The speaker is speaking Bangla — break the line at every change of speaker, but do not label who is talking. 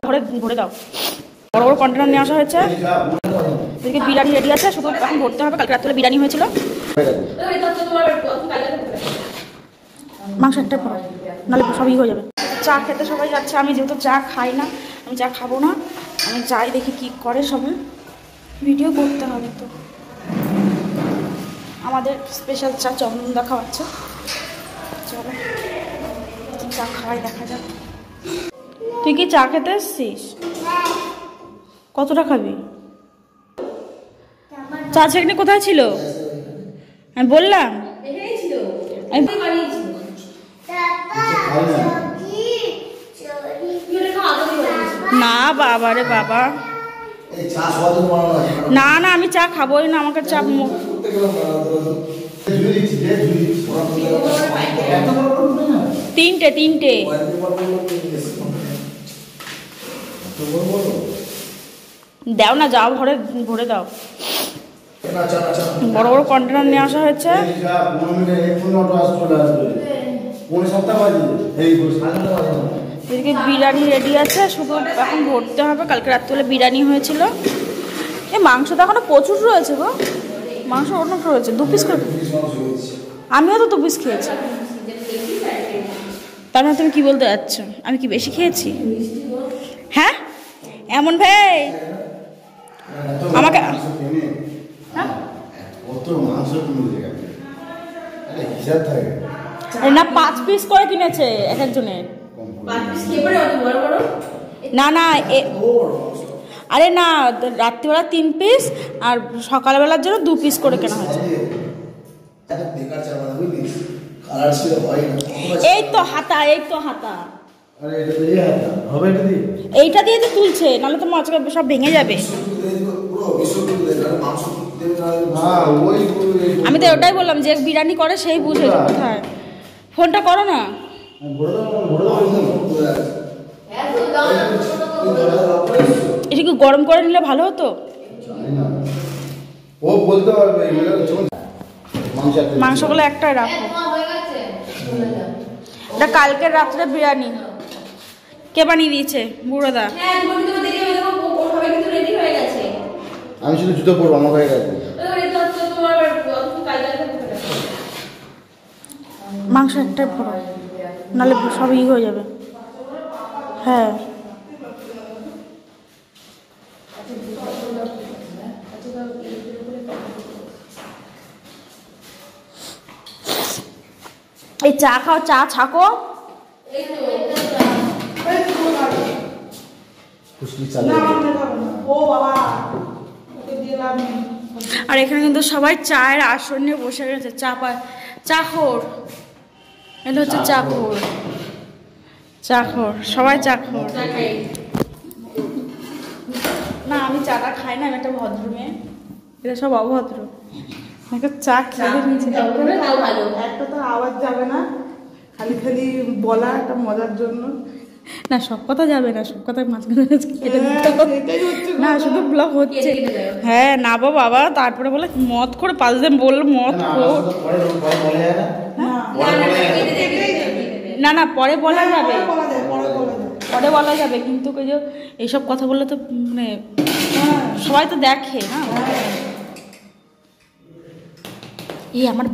ভরে ভরে দাও। বড় বড় কন্টেনার নিয়ে আসা হয়েছে। এদিকে বিরিয়ানি রেডি আছে, শুধু এখন ভরতে হবে। কালকে রাত্রে বিরিয়ানি হয়েছিল। মাংস একটা পড়ো, নাহলে সবই হয়ে যাবে। চা খেতে সবাই যাচ্ছে, আমি যেহেতু চা খাই না, আমি চা খাবো না। আমি যাই দেখি কি করে সবাই, ভিডিও করতে হবে তো। আমাদের স্পেশাল চা চন্দনদা খাওয়াচ্ছে। চলো কি চা খাওয়াই দেখা যাক। তুই কি চা খেতে এসছিস? কতটা খাবি? চা ছাঁকনি কোথায় ছিল? আমি বললাম না বাবা রে বাবা, না না আমি চা খাবোই না, আমাকে চা তিনটে দাও না, যাও ভরে ভরে দাও। বড় বড় কন্টেনার নিয়ে আসা হয়েছে। এদিকে বিরিয়ানি রেডি আছে, শুধু এখন ভরতে হবে। কালকে রাত্রে বিরিয়ানি হয়েছিল। এই মাংস তো এখনো প্রচুর রয়েছে গো, মাংস অনেক রয়েছে। 2 পিস করে, আমিও তো 2 পিস খেয়েছি। তার মানে তুমি কি বলতে যাচ্ছ, আমি কি বেশি খেয়েছি? হ্যাঁ এমন ভাই আমাকে না 5 পিস করে কিনেছে এক একজনের। না না আরে না, রাত্রিবেলা 3 পিস আর সকালবেলার জন্য 2 পিস করে কেনা হয়েছে। এই তো হাতা, এই তো হাতা, এইটা দিয়ে তো তুলছে, নাহলে তো মাছ সব ভেঙে যাবে। আমি তো ওটাই বললাম যে বিরিয়ানি করে সেই বুঝে কোথায়। ফোনটা করো না। এটা কি গরম করে নিলে ভালো হতো? মাংসগুলো একটাই রাখো। এটা কালকের রাত্রে বিরিয়ানি কে বানিয়ে দিয়েছে? বুড়োদা।
আমি শুধু জুতো পরবো, আমার হয়ে গেছে।
মাংস একটাই পড়ো, নাহলে সবই হয়ে যাবে। হ্যাঁ এই চা খাও, চা ছাকো। আর এখানে কিন্তু সবাই চায়ের আসর নিয়ে বসে গেছে। চাখোর, এটা হচ্ছে চাখোর, সবাই চাখোর। না আমি চাটা খাই না, আমি একটা ভদ্র মেয়ে, এটা সব অভদ্র। চা খেয়ে নিয়েছে,
একটা তো আওয়াজ যাবে না, খালি খালি বলা একটা মজার জন্য।
না সব কথা যাবে না, সব কথা মাঝখানে না, শুধু ব্লগ হচ্ছে। হ্যাঁ না বাবা, তারপরে বলে মদ করে পাঁচ দিন বললো মদ না না পরে বলা যাবে, পরে বলা যাবে, কিন্তু এইসব কথা বললে তো মানে সবাই তো দেখে না। এই আমার